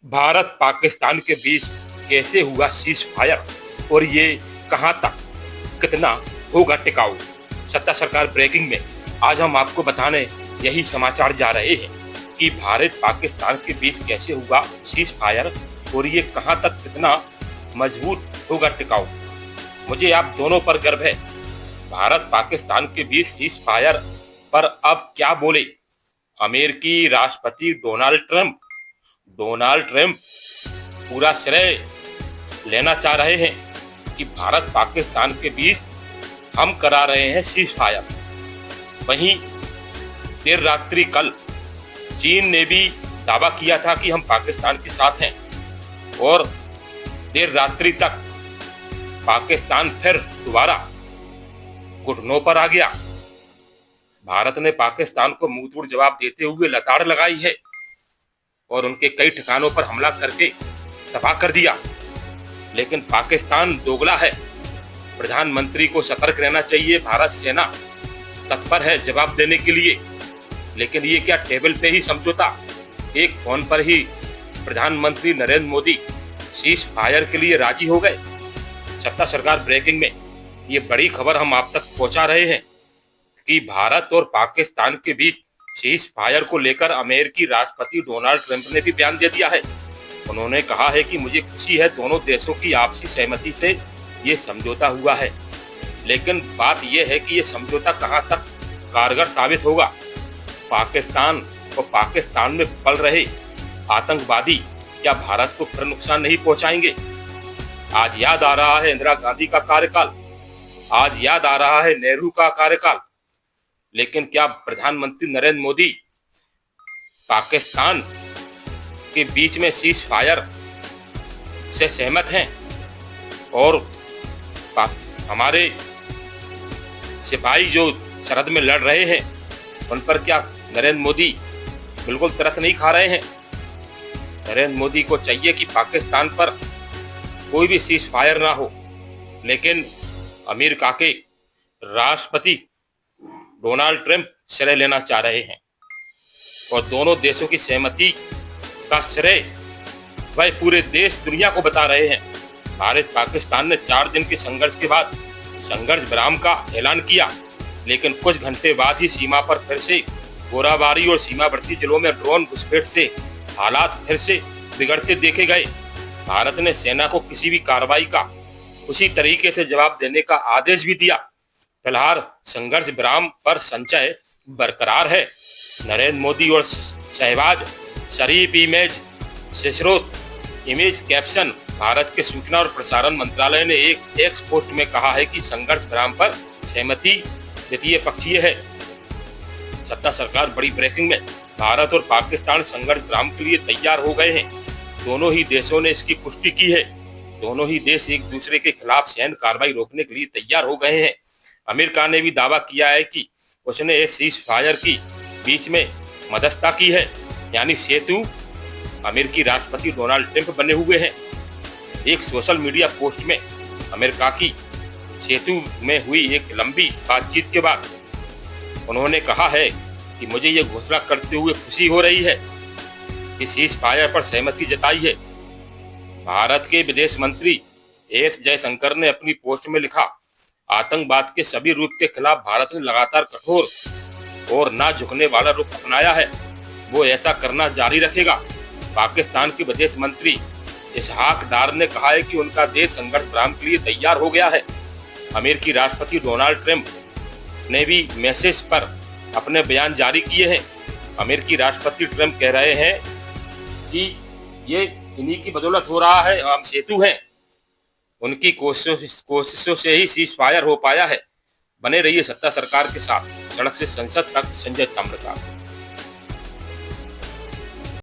भारत पाकिस्तान के बीच कैसे हुआ सीज फायर और ये कहां तक कितना होगा टिकाऊ। सत्ता सरकार ब्रेकिंग में आज हम आपको बताने यही समाचार जा रहे हैं कि भारत पाकिस्तान के बीच कैसे हुआ सीज फायर और ये कहां तक कितना मजबूत होगा टिकाऊ। मुझे आप दोनों पर गर्व है। भारत पाकिस्तान के बीच सीज फायर पर अब क्या बोले अमेरिकी राष्ट्रपति डोनाल्ड ट्रंप पूरा श्रेय लेना चाह रहे हैं कि भारत पाकिस्तान के बीच हम करा रहे हैं सीज फायर। वहीं देर रात्रि कल चीन ने भी दावा किया था कि हम पाकिस्तान के साथ हैं और देर रात्रि तक पाकिस्तान फिर दोबारा घुटनों पर आ गया। भारत ने पाकिस्तान को मुंहतोड़ जवाब देते हुए लताड़ लगाई है और उनके कई ठिकानों पर हमला करके तबाह कर दिया। लेकिन पाकिस्तान दोगला है। प्रधानमंत्री को सतर्क रहना चाहिए। भारत सेना तत्पर है जवाब देने के लिए। लेकिन ये क्या टेबल पे ही समझौता। एक फोन पर ही प्रधानमंत्री नरेंद्र मोदी सीज फायर के लिए राजी हो गए। सत्ता सरकार ब्रेकिंग में ये बड़ी खबर हम आप तक पहुंचा रहे हैं कि भारत और पाकिस्तान के बीच सीज फायर को लेकर अमेरिकी राष्ट्रपति डोनाल्ड ट्रंप ने भी बयान दे दिया है। उन्होंने कहा है कि मुझे खुशी है दोनों देशों की आपसी सहमति से ये समझौता हुआ है। लेकिन बात यह है कि ये समझौता कहां तक कारगर साबित होगा। पाकिस्तान और पाकिस्तान में पल रहे आतंकवादी क्या भारत को फिर नुकसान नहीं पहुंचाएंगे। आज याद आ रहा है इंदिरा गांधी का कार्यकाल, आज याद आ रहा है नेहरू का कार्यकाल। लेकिन क्या प्रधानमंत्री नरेंद्र मोदी पाकिस्तान के बीच में सीज फायर से सहमत हैं और हमारे सिपाही जो सरहद में लड़ रहे हैं उन पर क्या नरेंद्र मोदी बिल्कुल तरस नहीं खा रहे हैं। नरेंद्र मोदी को चाहिए कि पाकिस्तान पर कोई भी सीज फायर ना हो। लेकिन अमेरिका के राष्ट्रपति डोनाल्ड ट्रंप श्रेय लेना चाह रहे हैं और दोनों देशों की सहमति का श्रेय वह पूरे देश दुनिया को बता रहे हैं। भारत पाकिस्तान ने 4 दिन के संघर्ष के बाद संघर्ष विराम का ऐलान किया। लेकिन कुछ घंटे बाद ही सीमा पर फिर से गोलाबारी और सीमावर्ती जिलों में ड्रोन घुसपैठ से हालात फिर से बिगड़ते देखे गए। भारत ने सेना को किसी भी कार्रवाई का उसी तरीके से जवाब देने का आदेश भी दिया। फिलहाल संघर्ष विराम पर संशय बरकरार है। नरेंद्र मोदी और शहबाज शरीफ इमेज कैप्शन। भारत के सूचना और प्रसारण मंत्रालय ने एक एक्स पोस्ट में कहा है कि संघर्ष विराम पर सहमति द्वितीय पक्षीय है। सत्ता सरकार बड़ी ब्रेकिंग में भारत और पाकिस्तान संघर्ष विराम के लिए तैयार हो गए हैं। दोनों ही देशों ने इसकी पुष्टि की है। दोनों ही देश एक दूसरे के खिलाफ सैन्य कार्रवाई रोकने के लिए तैयार हो गए हैं। अमेरिका ने भी दावा किया है कि उसने इस सीज फायर की बीच में मध्यस्थता की है, यानी सेतु अमेरिकी राष्ट्रपति डोनाल्ड ट्रंप बने हुए हैं। एक सोशल मीडिया पोस्ट में अमेरिका की सेतु में हुई एक लंबी बातचीत के बाद उन्होंने कहा है कि मुझे ये घोषणा करते हुए खुशी हो रही है कि सीज फायर पर सहमति जताई है। भारत के विदेश मंत्री एस जयशंकर ने अपनी पोस्ट में लिखा, आतंकवाद के सभी रूप के खिलाफ भारत ने लगातार कठोर और ना झुकने वाला रुख अपनाया है। वो ऐसा करना जारी रखेगा। पाकिस्तान के विदेश मंत्री इसहाक डार ने कहा है कि उनका देश संघर्ष विराम के लिए तैयार हो गया है। अमेरिकी राष्ट्रपति डोनाल्ड ट्रंप ने भी मैसेज पर अपने बयान जारी किए हैं। अमेरिकी राष्ट्रपति ट्रंप कह रहे हैं कि ये इन्हीं की बदौलत हो रहा है, हम सेतु हैं। उनकी कोशिशों से ही सीज फायर हो पाया है। बने रहिए सत्ता सरकार के साथ। सड़क से संसद तक, संजय ताम्रकार।